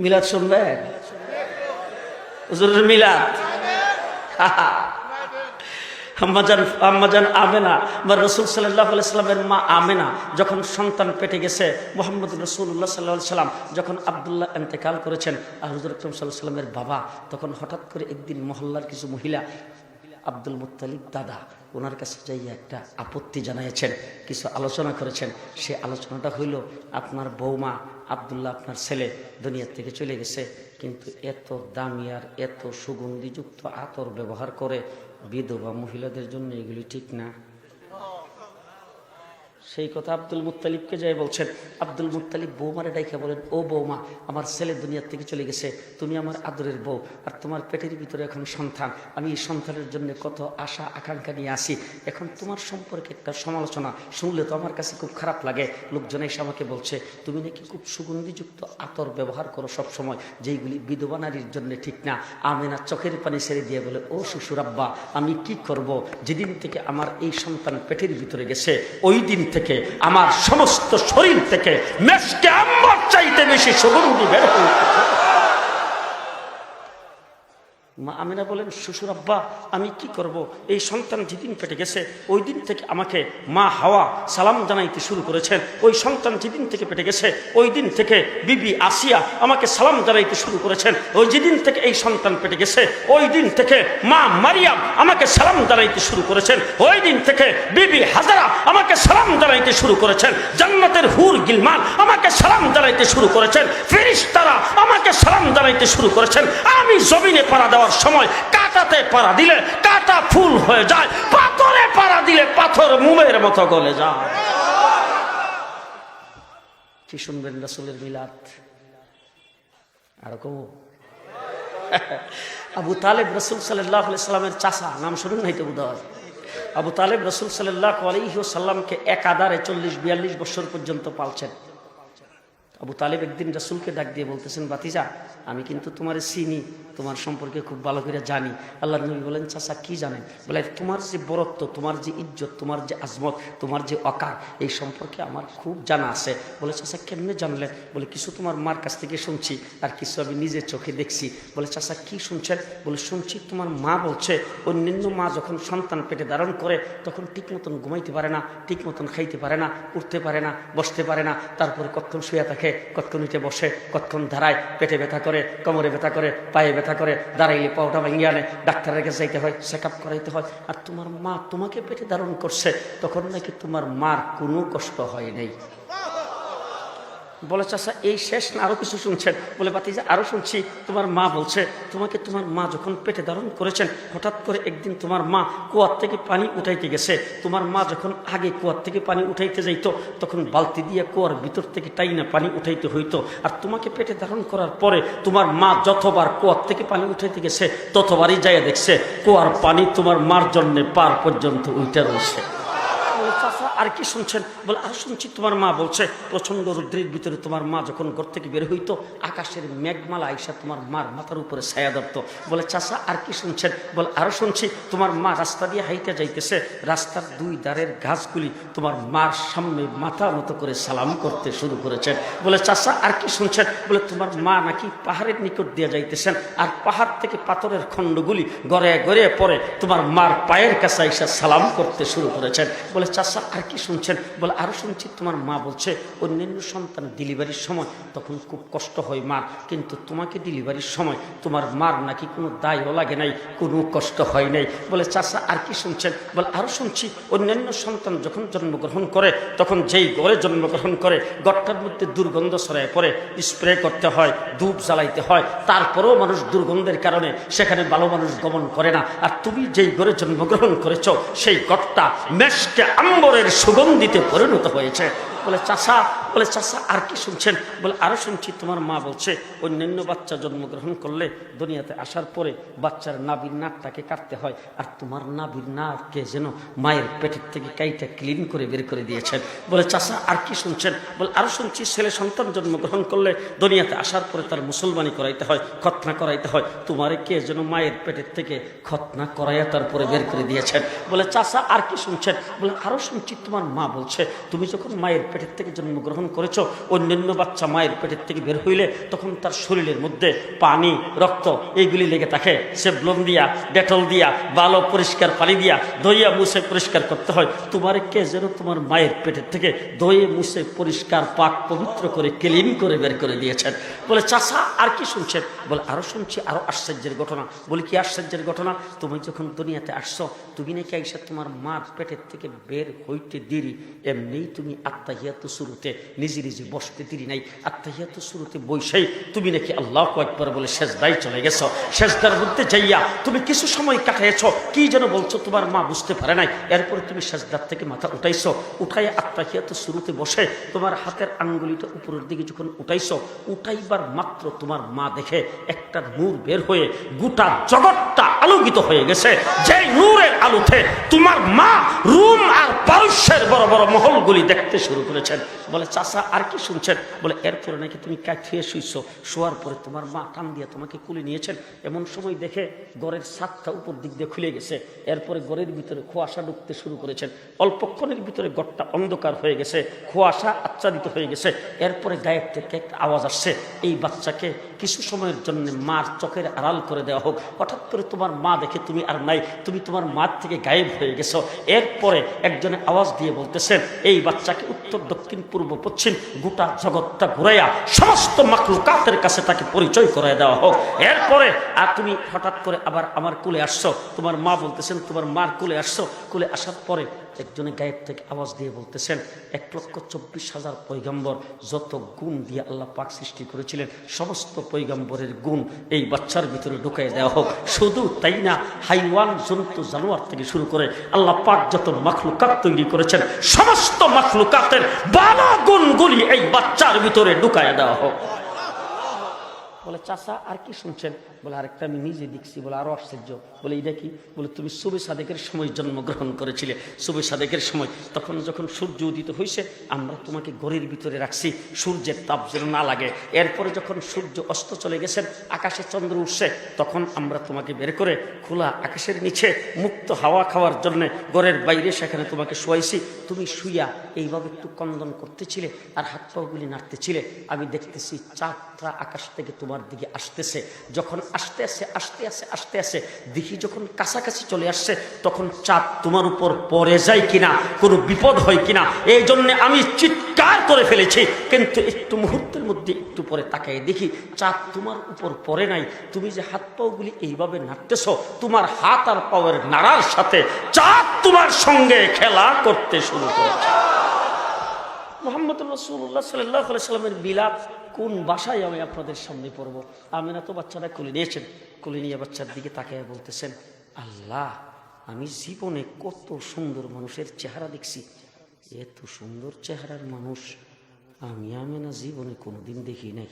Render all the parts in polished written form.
মিলাদ শুনবেন? হুজুরের মিলাদ। আম্মাজান আমেনা বা রসুল সাল্লাল্লাহু আলাইহি সাল্লামের মা আমেনা যখন সন্তান পেটে গেছে, মুহাম্মদ রাসূলুল্লাহ সাল্লাল্লাহু আলাইহি সাল্লাম যখন আব্দুল্লাহ ইন্তেকাল করেছেন, আর হুজুর আকরাম সাল্লাল্লাহু আলাইহি সাল্লামের বাবা তখন হঠাৎ করে একদিন মহল্লার কিছু মহিলা আব্দুল মুত্তালিব দাদা ওনার কাছে যাইয়া একটা আপত্তি জানিয়েছেন, কিছু আলোচনা করেছেন। সে আলোচনাটা হইল, আপনার বৌমা আব্দুল্লাহ আপনার ছেলে দুনিয়ার থেকে চলে গেছে, কিন্তু এত দামি আর এত সুগন্ধিযুক্ত আতর ব্যবহার করে বিধবা মহিলাদের জন্য, এগুলি ঠিক না। সেই কথা আব্দুল মুত্তালিবকে যাই বলছেন। আব্দুল মুত্তালিব বৌমারে ডাইকা বলেন, ও বৌমা, আমার ছেলে দুনিয়ার থেকে চলে গেছে, তুমি আমার আদরের বউ, আর তোমার পেটের ভিতরে এখন সন্তান, আমি এই সন্তানের জন্য কত আশা আকাঙ্ক্ষা নিয়ে আসি, এখন তোমার সম্পর্কে একটা সমালোচনা শুনলে তো আমার কাছে খুব খারাপ লাগে। লোকজন এসে আমাকে বলছে তুমি নাকি খুব সুগন্ধিযুক্ত আতর ব্যবহার করো সব সময়, যেইগুলি বিধবা নারীর জন্য ঠিক না। আমেনা চোখের পানি ছেড়ে দিয়ে বলে, ও শ্বশুর আব্বা, আমি কি করব, যেদিন থেকে আমার এই সন্তান পেটের ভিতরে গেছে ওই দিন থেকে আমার সমস্ত শরীর থেকে মেশকে আম্মার চাইতে বেশি সুগন্ধি বের হয়েছে। মা আমেনা বলেন, শ্বশুর আব্বা, আমি কি করব, এই সন্তান যেদিন পেটে গেছে ওই দিন থেকে আমাকে মা হাওয়া সালাম জানাইতে শুরু করেছেন, ওই সন্তান যেদিন থেকে পেটে গেছে ওই দিন থেকে বিবি আসিয়া আমাকে সালাম জানাইতে শুরু করেছেন, ওই যেদিন থেকে এই সন্তান পেটে গেছে ওই দিন থেকে মা মারিয়াম আমাকে সালাম জানাইতে শুরু করেছেন, ওই দিন থেকে বিবি হাজারা আমাকে সালাম জানাইতে শুরু করেছেন, জান্নাতের হুর গিলমান আমাকে সালাম জানাইতে শুরু করেছেন, ফেরেশতারা আমাকে সালাম জানাইতে শুরু করেছেন। আমি জমিনে পাড়া দেওয়ার সময় কাঁটাতে পাড়া দিলে কাঁটা ফুল হয়ে যায়, পাথরে পাড়া দিলে পাথর মোমের মতো গলে যায়। কি শুনবেন রাসূলের মিলাদ? আর কম আবু তালেব রাসূল সাল্লাল্লাহু আলাইহি সাল্লামের চাচা, নাম শুনুন নাই তো বোধহয়। আবু তালেব রাসূল সাল্লাল্লাহু আলাইহি ওয়াসাল্লামকে একাধারে 40-42 বছর পর্যন্ত পালছেন। আবু তালেব একদিন রাসূলকে ডাক দিয়ে বলতেছেন, ভাতিজা, আমি কিন্তু তোমার চিনি, তোমার সম্পর্কে খুব ভালো করে জানি। আল্লাহর নবী বলেন, চাচা কি জানেন? বলে, তোমার যে বরত্ব, তোমার যে ইজ্জত, তোমার যে আজমত, তোমার যে অকার, এই সম্পর্কে আমার খুব জানা আছে। বলে, চাচা কেমনে জানলেন? বলে, কিছু তোমার মার কাছ থেকে শুনছি, আর কিছু আমি নিজের চোখে দেখছি। বলে, চাচা কি শুনছেন? বলে, শুনছি তোমার মা বলছে অন্যান্য মা যখন সন্তান পেটে ধারণ করে তখন ঠিক মতন ঘুমাইতে পারে না, ঠিক মতন খাইতে পারে না, উঠতে পারে না, বসতে পারে না, তারপরে কতক্ষণ শুয়ে থাকে, কতক্ষণ উঠে বসে, কতক্ষণ দাঁড়ায়, পেটে ব্যথা করে, কোমরে ব্যথা করে, পায়ে ব্যথা করে, দাঁড়াইলে পাওটা ভেঙে আনে, ডাক্তারের কাছে যাইতে হয়, চেক আপ করাইতে হয়। আর তোমার মা তোমাকে পেটে ধারণ করছে তখন নাকি তোমার মার কোনো কষ্ট হয় নাই। বলে, চাচা এই শেষ না আরো কিছু শুনছেন? বলে, ভাতিজা আরো শুনছি। তোমার মা বলছে তোমাকে তোমার মা যখন পেটে ধারণ করেছেন হঠাৎ করে একদিন তোমার মা কুয়ার থেকে পানি উঠাইতে গেছে। তোমার মা যখন আগে কুয়ার থেকে পানি উঠাইতে যাইতো তখন বালতি দিয়ে কুয়ার ভিতর থেকে টাইনা পানি উঠাইতে হইতো, আর তোমাকে পেটে ধারণ করার পরে তোমার মা যতবার কুয়ার থেকে পানি উঠাইতে গেছে ততবারই যাইয়া দেখছে কুয়ার পানি তোমার মার জন্য পার পর্যন্ত উঠে রয়েছে। আর কি শুনছেন? বলে, আর শুনছি তোমার মা বলছে প্রচন্ড রৌদ্রের ভিতরে তোমার মা যখন ঘর থেকে বের হইতো আকাশের মেঘমালা আইসা তোমার মার মাথার উপরে ছায়া ধরতো। বলে, চাচা আর কি শুনছেন? বলে, আরো শুনছি তোমার মা রাস্তা দিয়ে হাইতে যাইতেছে, রাস্তার দুই ধারের গাছগুলি তোমার মার সামনে মাথা মতো করে সালাম করতে শুরু করেছেন। বলে, চাচা আর কি শুনছেন? বলে, তোমার মা নাকি পাহাড়ের নিকট দিয়ে যাইতেছেন, আর পাহাড় থেকে পাথরের খণ্ডগুলি গড়ে গড়ে পরে তোমার মার পায়ের কাছে আইসা সালাম করতে শুরু করেছেন। বলে, চাচা আর কি শুনছেন? বলে, আরো শুনছি তোমার মা বলছে অন্যান্য সন্তান ডেলিভারির সময় তখন খুব কষ্ট হয় মার, কিন্তু তোমাকে ডেলিভারির সময় তোমার মার নাকি কোনো দায়ও লাগে নাই, কোনো কষ্ট হয় নাই। বলে, চাচা আর কি শুনছেন? বলে, আরো শুনছি অন্যান্য সন্তান যখন জন্মগ্রহণ করে তখন যেই ঘরে জন্মগ্রহণ করে ঘরটার মধ্যে দুর্গন্ধ ছড়ায় পড়ে, স্প্রে করতে হয়, ধূপ জ্বালাইতে হয়, তারপরেও মানুষ দুর্গন্ধের কারণে সেখানে ভালো মানুষ গমন করে না। আর তুমি যেই ঘরে জন্মগ্রহণ করেছ সেই ঘরটা মেশকে আম্বরের সুগন্ধিতে পরিণত হয়েছে। বলে, চাচা আর কি শুনছেন? বলে, আরো শুনছি তোমার মা বলছে অন্যান্য বাচ্চা জন্মগ্রহণ করলে দুনিয়াতে আসার পরে বাচ্চার নাভির নাকটাকে কাটতে হয়, আর তোমার নাভির নাককে যেন মায়ের পেটের থেকে কাইটা ক্লিন করে বের করে দিয়েছেন। বলে, চাচা আর কি শুনছেন? বলে, আরো শুনছি ছেলে সন্তান জন্মগ্রহণ করলে দুনিয়াতে আসার পরে তার মুসলমানি করাইতে হয়, খতনা করাইতে হয়, তোমারে কে যেন মায়ের পেটের থেকে খতনা করাইয়া তারপরে বের করে দিয়েছেন। বলে, চাচা আর কি শুনছেন? বলে, আরো শুনছি তোমার মা বলছে তুমি যখন মায়ের পেটের থেকে জন্মগ্রহণ করেছো, অন্যান্য বাচ্চা মায়ের পেটের থেকে বের হইলে তখন তার শরীরের মধ্যে পানি রক্ত এইগুলি লেগে থাকে, সে ব্লোম দিয়া ডেটল দিয়া ভালো পরিষ্কার পানি দিয়া ধইয়া মুছে পরিষ্কার করতে হয়। তোমার কে যেন তোমার মায়ের পেটের থেকে ধয়ে মুছে পরিষ্কার পাক পবিত্র করে ক্লিন করে বের করে দিয়েছেন। বলে চাচা আর কি শুনছেন? বলে আরো শুনছি, আরো আশ্চর্যের ঘটনা। বলি কি আশ্চর্যের ঘটনা? তুমি যখন দুনিয়াতে আসছো, তুমি নাকি আইসা তোমার মার পেটের থেকে বের হইতে দেরি, এমনি তুমি আত্তাহিয়াতু শুরুতে নিজে নিজে বসতে দেরি নাই, আত্তাহিয়াতু শুরুতে বৈশাই তুমি নাকি আল্লাহু আকবার বলে সেজদায় চলে গেছো। সেজদার মধ্যে যাইয়া তুমি কিছু সময় কাটাইছো, কি যেন বলছো তোমার মা বুঝতে পারে নাই। এরপরে তুমি সেজদার থেকে মাথা উঠাইছো, উঠাই আত্তাহিয়াতু শুরুতে বসে তোমার হাতের আঙ্গুলিটা উপরের দিকে যখন উঠাইছো, উঠাইবার মাত্র তোমার মা দেখে একটা নূর বের হয়ে গোটা জগৎটা আলোকিত হয়ে গেছে। যে নূরের আলোতে তোমার মা রুম আর পারস্যের বড় বড় মহলগুলি দেখতে শুরু করেছেন। বলে চাচা আর কি শুনছেন? বলে এরপরে নাকি তুমি কাঠিয়ে শুইছো, শোয়ার পরে তোমার মা টান দিয়ে তোমাকে কুলে নিয়েছেন। এমন সময় দেখে ঘরের ছাদটা উপর দিক দিয়ে খুলে গেছে, এরপরে ঘরের ভিতরে কুয়াশা ঢুকতে শুরু করেছেন। অল্পক্ষণের ভিতরে ঘরটা অন্ধকার হয়ে গেছে, কুয়াশা আচ্ছাদিত হয়ে গেছে। এরপরে গায়ের থেকে একটা আওয়াজ আসছে, এই বাচ্চাকে কিছু সময়ের জন্য মার চোখের আড়াল করে দেওয়া হোক। হঠাৎ করে তোমার মা দেখে তুমি আর নাই, তুমি তোমার মার থেকে গায়েব হয়ে গেছো। এরপরে একজনে আওয়াজ দিয়ে বলতেছেন, এই বাচ্চাকে উত্তর দক্ষিণ পূর্ব পশ্চিম গোটা জগৎটা ঘুরাইয়া সমস্ত মাখলুকাতের কাছে তাকে পরিচয় করায় দেওয়া হোক। এরপরে আর তুমি হঠাৎ করে আবার আমার কুলে আসছো, তোমার মা বলতেছেন তোমার মার কুলে আসছো। কুলে আসার পরে একজনে গায়েব থেকে আওয়াজ দিয়ে বলতেছেন, 1,24,000 পয়গম্বর যত গুণ দিয়ে আল্লাহ পাক সৃষ্টি করেছিলেন, সমস্ত পয়গম্বরের গুণ এই বাচ্চার ভিতরে ঢুকাই দেওয়া হোক। শুধু তাই না, হাইওয়ান জন্তু জানোয়ার থেকে শুরু করে আল্লাহ পাক যত মাখলুকাত তৈরি করেছেন, সমস্ত মাখলুকাতের ভালো গুণগুলি এই বাচ্চার ভিতরে ঢুকাই দেওয়া হোক। বলে চাচা আর কি শুনছেন? বলে আরেকটা আমি নিজে দেখছি। বলে আরো আশ্চর্য। বলে এটা কি? বলে তুমি সুবে সাদেকের সময় জন্মগ্রহণ করেছিলে। সুবে সাদেকের সময় তখন যখন সূর্য উদিত হয়েছে, আমরা তোমাকে ঘরের ভিতরে রাখছি সূর্যের তাপ যেন না লাগে। এরপরে যখন সূর্য অস্ত চলে গেছেন, আকাশে চন্দ্র উঠছে, তখন আমরা তোমাকে বের করে খোলা আকাশের নিচে মুক্ত হাওয়া খাওয়ার জন্য ঘরের বাইরে সেখানে তোমাকে শোয়াইছি। তুমি শুইয়া এইভাবে একটু কন্দন করতেছিলে আর হাত পাগুলি নাড়তেছিলে। আমি দেখতেছি চাঁদটা আকাশ থেকে তোমার দিকে আসতেছে। যখন আস্তে আস্তে দেখি যখন কাছাকাছি চলে আসছে, তখন চাঁদ তোমার উপর পড়ে যায় কিনা, কোনো বিপদ হয় কিনা, এই জন্য আমি চিৎকার করে ফেলেছি। কিন্তু একটু মুহূর্তের মধ্যে একটু পরে তাকাই দেখি চাঁদ তোমার উপর পড়ে নাই। তুমি যে হাত পাগুলি এইভাবে নাড়তেছ, তোমার হাত আর পায়ের নাড়ার সাথে চাঁদ তোমার সঙ্গে খেলা করতে শুরু করেছে। মুহাম্মদ রাসূলুল্লাহ সাল্লাল্লাহু আলাইহি সাল্লামের বিলাপ কোন ভাষায় আমি আপনাদের সামনে পড়ব? আমিনা তো বাচ্চাটা কোলে নিয়েছেন, কোলে নিয়ে বাচ্চার দিকে তাকিয়ে বলতেছেন, আল্লাহ, আমি জীবনে কত সুন্দর মানুষের চেহারা দেখছি, এত সুন্দর চেহারার মানুষ আমি আমিনা জীবনে কোনোদিন দেখি নাই।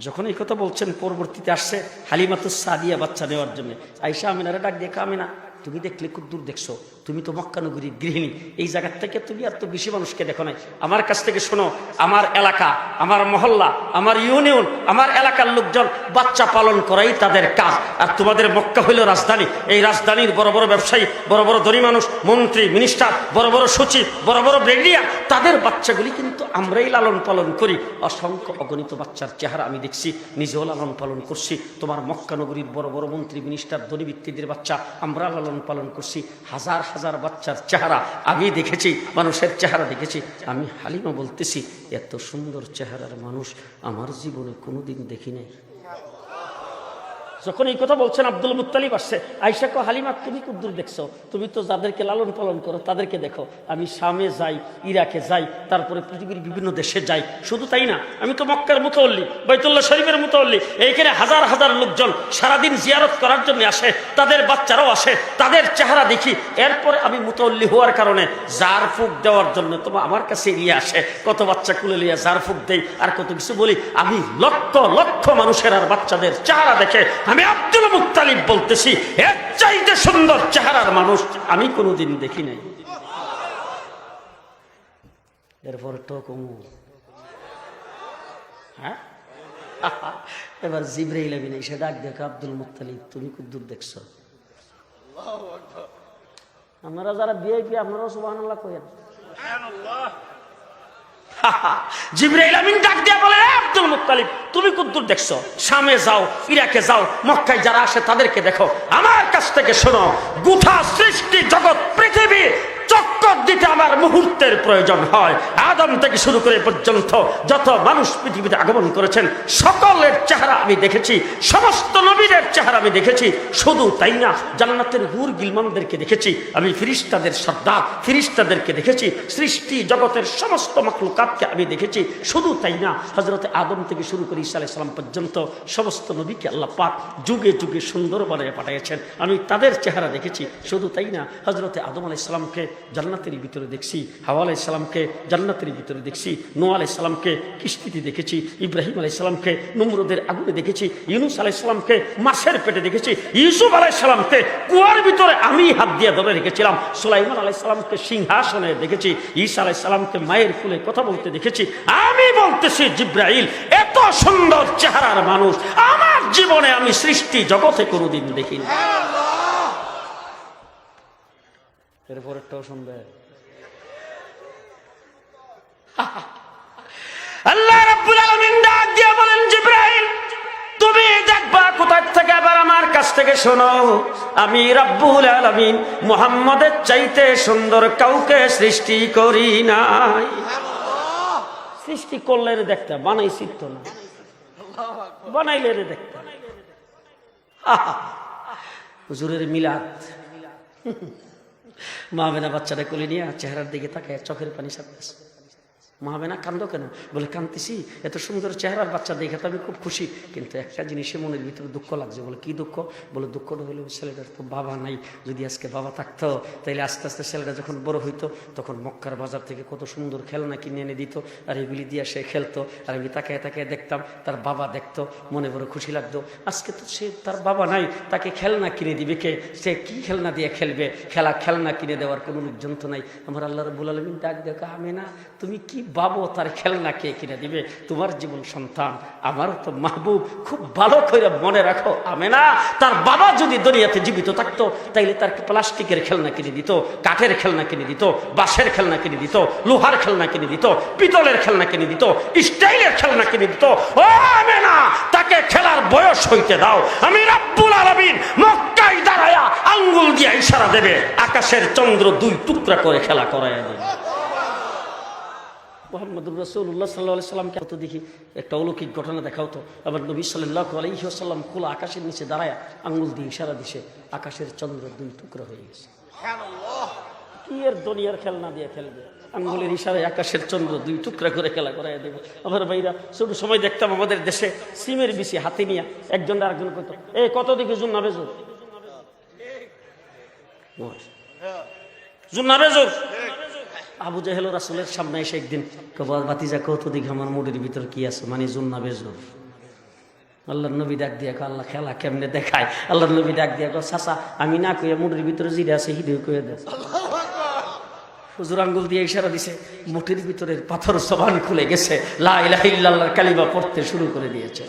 যখন এই কথা বলছেন, পরবর্তীতে আসছে হালিমাতুস সাদিয়া বাচ্চা নেওয়ার জন্য। আয়েশা আমিনারে ডাক দিয়ে, আমিনা তুমি দেখলে খুব দূর দেখছো, তুমি তো মক্কা নগরীর গৃহিণী, এই জায়গার থেকে তুমি আর তো বেশি মানুষকে দেখো নাই। আমার কাছ থেকে শোনো, আমার এলাকা, আমার মহল্লা, আমার ইউনিয়ন, আমার এলাকার লোকজন বাচ্চা পালন করাই তাদের কাজ। আর তোমাদের মক্কা হইল রাজধানী, এই রাজধানীর বড় বড় ব্যবসায়ী, বড় বড় ধনী মানুষ, মন্ত্রী মিনিস্টার, বড় বড় সচিব, বড় বড় ব্রিগেডিয়ার, তাদের বাচ্চাগুলি কিন্তু আমরাই লালন পালন করি। অসংখ্য অগণিত বাচ্চার চেহারা আমি দেখছি, নিজেও লালন পালন করছি। তোমার মক্কা নগরীর বড় বড় মন্ত্রী মিনিস্টার ধনী ব্যক্তিদের বাচ্চা আমরা লালন পালন করছি। হাজার হাজার বাচ্চার চেহারা আমি দেখেছি, মানুষের চেহারা দেখেছি। আমি হালিমা বলতেছি, এত সুন্দর চেহারার মানুষ আমার জীবনে কোনোদিন দেখি নাই। যখন এই কথা বলছেন, আব্দুল মুত্তালিব আসছে। আয়েশা কো, হালিমা তুমি খুব দূর দেখছো, তুমি তো যাদেরকে লালন পালন করো তাদেরকে দেখো। আমি শামে যাই, ইরাকে যাই, তারপরে পৃথিবীর বিভিন্ন দেশে যাই। শুধু তাই না, আমি তো মক্কার মুতাওয়াল্লি, বাইতুল্লাহ শরীফের মুতাওয়াল্লি। এইখানে হাজার হাজার লোকজন সারাদিন জিয়ারত করার জন্য আসে, তাদের বাচ্চারাও আসে, তাদের চেহারা দেখি। এরপরে আমি মুতাওয়াল্লি হওয়ার কারণে জার ফুক দেওয়ার জন্য তোমার আমার কাছে নিয়ে আসে, কত বাচ্চা কুলে নিয়ে জার ফুক দেই আর কত কিছু বলি। আমি লক্ষ লক্ষ মানুষের আর বাচ্চাদের চেহারা দেখে আমি আব্দুল মুত্তালিব বলতেছি, এর চাইতে সুন্দর চেহারার মানুষ আমি কোনোদিন দেখি নাই। এরপর তো কমু, হ্যাঁ, এবার জিবরাইল আমিন এসে ডাক দেখো, আব্দুল মুত্তালিব তুমি খুব দূর দেখছো। আপনারা যারা ভিআইপি আপনারাও সুবহানাল্লাহ কইেন। জিবরাইল আমিন ডাক দিয়া বলে, আব্দুল মুত্তালিব তুমি কতদূর দেখছো? শামে যাও, ইরাকে যাও, মক্কায় যারা আসে তাদেরকে দেখো। আমার কাছ থেকে শোনো, গোটা সৃষ্টি জগৎ পৃথিবী চক্কর দিতে আমার মুহূর্তের প্রয়োজন হয়। আদম থেকে শুরু করে পর্যন্ত যত মানুষ পৃথিবীতে আগমন করেছেন সকলের চেহারা আমি দেখেছি, সমস্ত নবীদের চেহারা আমি দেখেছি। শুধু তাই না, জান্নাতের হুর গিলমানদেরকে দেখেছি আমি, ফিরিস্তাদের সর্দার ফিরিস্তাদেরকে দেখেছি, সৃষ্টি জগতের সমস্ত মাখলুকাতকে আমি দেখেছি। শুধু তাই না, হযরতে আদম থেকে শুরু করে ঈসা আলাইহিস সালাম পর্যন্ত সমস্ত নবীকে আল্লাহ পাক যুগে যুগে সুন্দর বানিয়ে পাঠিয়েছেন, আমি তাদের চেহারা দেখেছি। শুধু তাই না, হযরতে আদম আলাইহিস সালামকে জান্নাতের ভিতরে দেখছি, হাওয়া আলাইহিস সালামকে জান্নাতের ভিতরে দেখছি, নূহ আলাইহিস সালামকে কিস্তিতে দেখেছি, ইব্রাহিম আলাইহিস সালামকে নমরুদের আগুনে দেখেছি, ইউনূস আলাইহিস সালামকে মাছের পেটে দেখেছি, ইউসুফ আলাইহিস সালামকে কুয়ার ভিতরে আমি হাত দিয়ে ধরে রেখেছিলাম, সুলাইমান আলাইহিস সালামকে সিংহাসনে দেখেছি, ঈসা আলাইহিস সালামকে মায়ের কোলে কথা বলতে দেখেছি। আমি বলতেছি জিবরাইল এত সুন্দর চেহারার মানুষ আমার জীবনে আমি সৃষ্টি জগতে কোনোদিন দেখিনি। এরপরেরটাও শুনবে। আল্লাহ রাব্বুল আলামিন ডাক দিয়ে বলেন, জিবরাইল তুমি দেখবা কোথা থেকে, আবার আমার কাছ থেকে শোনো, আমি রাব্বুল আলামিন মুহাম্মদের চাইতে সুন্দর কাউকে সৃষ্টি করি নাই। সৃষ্টি করলে রে দেখতে, বানাইছি তো না, বানাইলে রে দেখতে। হুজুরের মিলাদ, মা বেনা বাচ্চাটা কোলে নিয়ে চেহারার দিকে তাকায় চোখের পানি সারতেছে। মা বেনা কান্দো কেন? বলে কান্দতেছি এত সুন্দর চেহারার বাচ্চা দেখে তো আমি খুব খুশি, কিন্তু একটা জিনিসে মনের ভিতরে দুঃখ লাগছে। বলে কি দুঃখ? বলে দুঃখটা হলো ছেলেটার তো বাবা নাই, যদি আজকে বাবা থাকতো তাইলে আস্তে আস্তে ছেলেটা যখন বড় হইতো তখন মক্কার বাজার থেকে কত সুন্দর খেলনা কিনে এনে দিত, আর এগুলি দিয়ে সে খেলতো, আর আমি তাকায় তাকায় দেখতাম, তার বাবা দেখতো, মনে বড় খুশি লাগতো। আজকে তো সে তার বাবা নাই, তাকে খেলনা কিনে দিবে কে? সে কি খেলনা দিয়ে খেলবে? খেলনা কিনে দেওয়ার কোনো লোকজন তো নাই। আমার আল্লাহ রাব্বুল আলামিন ডাক দেখো, আমেনা তুমি কি বাবু, তার খেলনা কে কিনে দিবে? তোমার জীবন সন্তান আমার তো মাহবুব, খুব ভালো করে মনে রাখো আমেনা, তার বাবা যদি দুনিয়াতে জীবিত থাকতো তাইলে তার প্লাস্টিকের খেলনা কিনে দিত, কাঠের খেলনা কিনে দিত, বাঁশের খেলনা কিনে দিত, লোহার খেলনা কিনে দিত, পিতলের খেলনা কিনে দিত, স্টাইলের খেলনা কিনে দিত। ও আমেনা, তাকে খেলার বয়স হইতে দাও। আমি রাব্বুল আলামিন মক্কায় দাঁড়ায়া আঙ্গুল দিয়ে ইশারা দেবে, আকাশের চন্দ্র দুই টুকরা করে খেলা করাইয়া দেবে। মুহাম্মদুর রাসূলুল্লাহ সাল্লাল্লাহু আলাইহি সাল্লামকে তো দেখি একটা অলৌকিক ঘটনা দেখাও তো। আবার নবী সাল্লাল্লাহু আলাইহি ওয়াসাল্লাম খোলা আকাশের নিচে দাঁড়ায় আঙ্গুল দিয়ে ইশারা দিছে, আকাশের চন্দ্র দুই টুকরা হয়ে গেছে। সুবহানাল্লাহ! কি এর দুনিয়ার খেলনা দিয়ে খেলবে? আঙ্গুলের ইশারায় আকাশের চন্দ্র দুই টুকরা করে খেলা করাইয়া দেবে। আবার ভাইরা ছোট সময় দেখতাম আমাদের দেশে সিমের বিচি হাতে নিয়ে একজন আরেকজন কইতো, এই কত দিকে জুন্না বেজুর, জুন্না বেজুর। আবু জাহেল রাসূলের সামনে এসে একদিন বাতিজা কত দিকে আমার মুডের ভিতর কি আছে, মানে জুন্না বেজুর। আল্লাহর নবী ডাক দিয়া কো, আল্লাহ খেলা কেমনে দেখায়? আল্লাহর নবী ডাক দিয়া কো, চাচা আমি না কইয়া মুডের ভিতরে জিরে আছে হিডে কইয়া দে। হুজুর আঙ্গুল দিয়ে ইশারা দিছে, মুঠির ভিতরের পাথর জবান খুলে গেছে, লা ইলাহা ইল্লাল্লাহর কালিমা পড়তে শুরু করে দিয়েছে।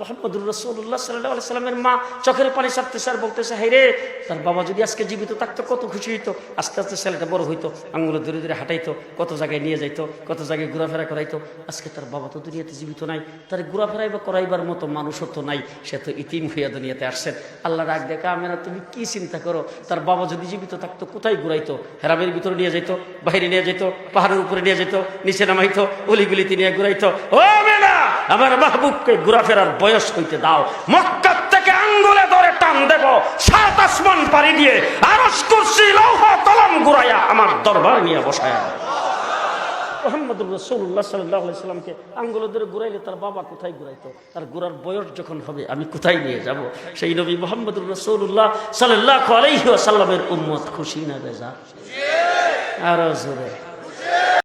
মুহাম্মদুর রাসূলুল্লাহ সাল্লাল্লাহু আলাইহি সাল্লামের মা চোখের পানি ছাড়তেছে আর বলতেছে, হায় রে, তার বাবা যদি আজকে জীবিত থাকতো কত খুশি হইতো। আস্তে আস্তে ছেলেটা বড় হইতো, আঙ্গুলে ধরে ধরে হাঁটাইতো, কত জায়গায় নিয়ে যাইতো, কত জায়গায় ঘোরাফেরা করাইতো। আজকে তার বাবা তো দুনিয়াতে জীবিত নাই, তার ঘোরাফেরাই বা করাইবার মতো মানুষও তো নাই, সে তো ইতিম হইয়া দুনিয়াতে আসছেন। আল্লাহ ডাক দেখা, আমেনা তুমি কি চিন্তা করো, তার বাবা যদি জীবিত থাকতো কোথায় ঘুরাইতো? হেরামের ভিতরে নিয়ে যাইতো, বাইরে নিয়ে যেত, পাহাড়ের উপরে নিয়ে যেত, নিচে নামাইতো, অলিগুলিতে নিয়ে ঘুরাইতো। ও আমেনা, আমার মাহবুবকে ঘোরাফেরার বয়স হইতে দাও। মক্কা থেকে আঙ্গুলে ধরে টান দেব, সাত আসমান পাড়ি দিয়ে আরশ কুরসি লৌহ কলম ঘুরাইয়া আমার দরবার নিয়ে বসায়া। মুহাম্মদুর রাসূলুল্লাহ সাল্লাল্লাহু আলাইহি সাল্লামকে আঙ্গুলে ধরে ঘুরাইলে তার বাবা কোথায় ঘুরাইতো? আর ঘোরার বয়স যখন হবে আমি কোথায় নিয়ে যাব? সেই নবী মুহাম্মদুর রাসূলুল্লাহ সাল্লাল্লাহু আলাইহি ওয়াসাল্লামের উম্মত খুশি না বেজার? আরো জোরে।